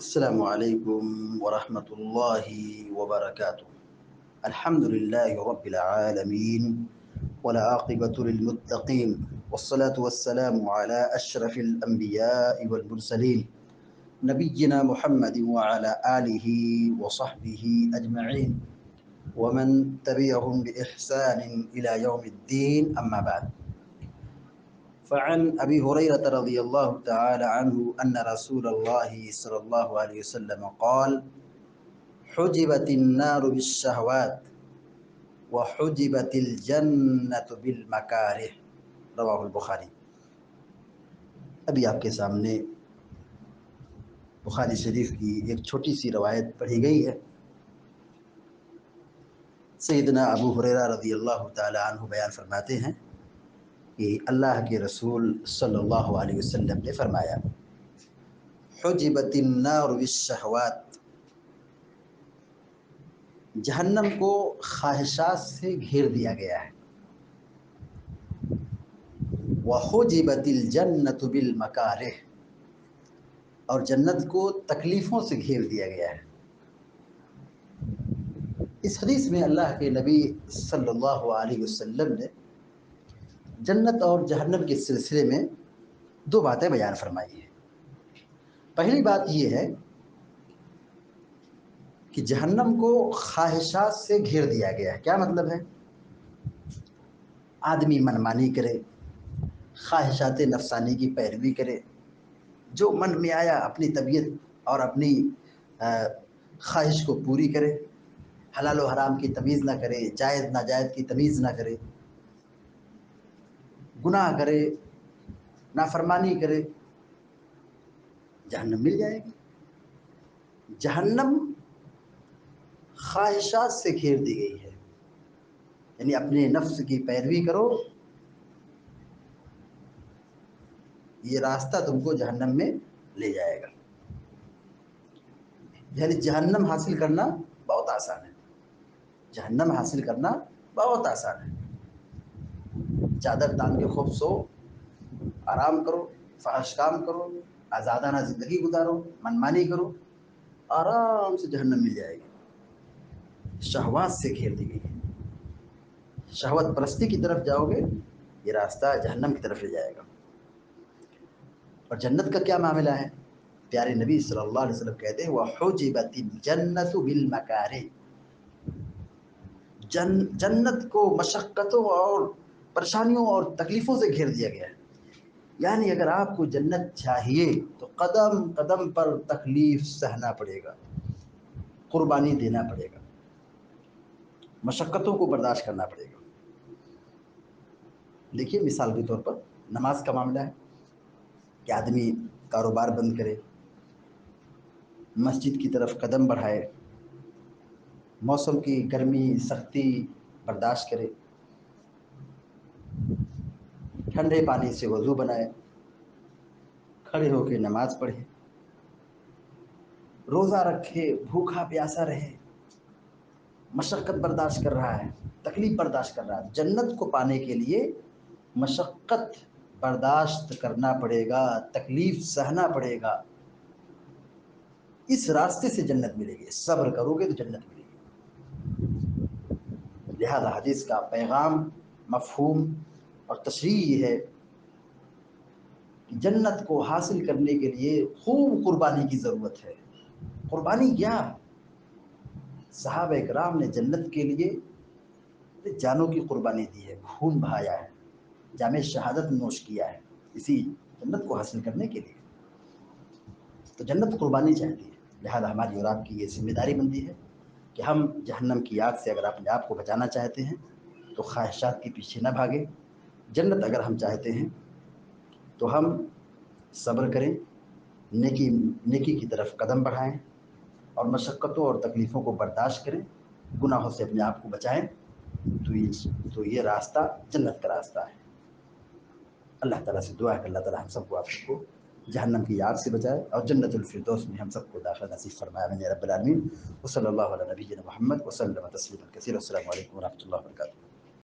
السلام عليكم ورحمة الله وبركاته. الحمد لله رب العالمين والعاقبة للمتقين، والصلاة والسلام على أشرف الأنبياء والمرسلين نبينا محمد وعلى آله وصحبه أجمعين ومن تبعهم بإحسان إلى يوم الدين، أما بعد. فعن أبي هريرة رضي الله تعالى عنه أن رسول الله صلى الله عليه وسلم قال: حجبت النار بالشهوات وحجبت الجنة بالمكاره، رواہ البخاری۔ ابھی آپ کے سامنے بخاری شریف کی ایک چھوٹی سی روایت پڑھی گئی ہے۔ سیدنا ابو ہریرہ رضی اللہ تعالی عنہ بیان فرماتے ہیں کہ اللہ کے رسول صلی اللہ علیہ وسلم نے فرمایا: حجبت النار بالشہوات، جہنم کو خواہشات سے گھیر دیا گیا ہے، وحجبت الجنۃ بالمکارہ، اور جنت کو تکلیفوں سے گھیر دیا گیا ہے۔ اس حدیث میں اللہ کے نبی صلی اللہ علیہ وسلم نے جنت اور جہنم کے سلسلے میں دو باتیں بیان فرمائی ہیں۔ پہلی بات یہ ہے کہ جہنم کو خواہشات سے گھیر دیا گیا ہے۔ کیا مطلب ہے؟ آدمی منمانی کرے، خواہشات نفسانی کی پیروی کرے، جو من میں آیا اپنی طبیعت اور اپنی خواہش کو پوری کرے، حلال و حرام کی تمیز نہ کرے، جائز ناجائز کی تمیز نہ کرے، گناہ کرے، نافرمانی کرے، جہنم مل جائے گی۔ جہنم خواہشات سے گھیر دی گئی ہے، یعنی اپنے نفس کی پیروی کرو، یہ راستہ تم کو جہنم میں لے جائے گا۔ یعنی جہنم حاصل کرنا بہت آسان ہے، جہنم حاصل کرنا بہت آسان ہے۔ چادر تان کے خوب سو، آرام کرو، فحش کام کرو، آزادانہ زندگی گزارو، منمانی کرو، آرام سے جہنم مل جائے گی۔ شہوات سے گھیر دی گئی ہے، شہوت پرستی کی طرف جاؤ گے، یہ راستہ جہنم کی طرف لے جائے گا۔ اور جنت کا کیا معاملہ ہے؟ پیارے نبی صلی اللہ علیہ وسلم کہتے ہیں: وَحُجِبَتِ الْجَنَّةُ بِالْمَكَارِهِ، جنت کو مشقتوں اور پریشانیوں اور تکلیفوں سے گھیر دیا گیا ہے۔ یعنی اگر آپ کو جنت چاہیے تو قدم قدم پر تکلیف سہنا پڑے گا، قربانی دینا پڑے گا، مشقتوں کو برداشت کرنا پڑے گا۔ دیکھیے مثال کے طور پر نماز کا معاملہ ہے کہ آدمی کاروبار بند کرے، مسجد کی طرف قدم بڑھائے، موسم کی گرمی سختی برداشت کرے، ٹھنڈے پانی سے وضو بنائے، کھڑے ہو کے نماز پڑھے، روزہ رکھے، بھوکا پیاسا رہے، مشقت برداشت کر رہا ہے، تکلیف برداشت کر رہا ہے۔ جنت کو پانے کے لیے مشقت برداشت کرنا پڑے گا، تکلیف سہنا پڑے گا، اس راستے سے جنت ملے گی۔ صبر کرو گے تو جنت ملے گی۔ لہذا حدیث کا پیغام، مفہوم اور تشریح یہ ہے کہ جنت کو حاصل کرنے کے لیے خوب قربانی کی ضرورت ہے۔ قربانی کیا؟ صحابہ اکرام نے جنت کے لیے جانوں کی قربانی دی ہے، خون بہایا ہے، جام شہادت نوش کیا ہے، اسی جنت کو حاصل کرنے کے لیے۔ تو جنت قربانی چاہتی ہے، لہذا ہماری اور آپ کی یہ ذمہ داری بنتی ہے کہ ہم جہنم کی آگ سے اگر اپنے آپ کو بچانا چاہتے ہیں تو خواہشات کے پیچھے نہ بھاگیں۔ جنت اگر ہم چاہتے ہیں تو ہم صبر کریں، نیکی کی طرف قدم بڑھائیں، اور مشقتوں اور تکلیفوں کو برداشت کریں، گناہوں سے اپنے آپ کو بچائیں، تو یہ راستہ جنت کا راستہ ہے۔ اللہ تعالیٰ سے دعا ہے کہ اللہ تعالیٰ ہم سب کو، آپ سب کو جہنم کی آگ سے بچائے اور جنت الفردوس میں ہم سب کو داخلہ نصیب فرمائے، آمین یا رب العالمین۔ وصلی اللہ علی نبینا محمد وسلم تسلیما کثیرا۔ السلام علیکم ورحمۃ اللہ وبرکاتہ۔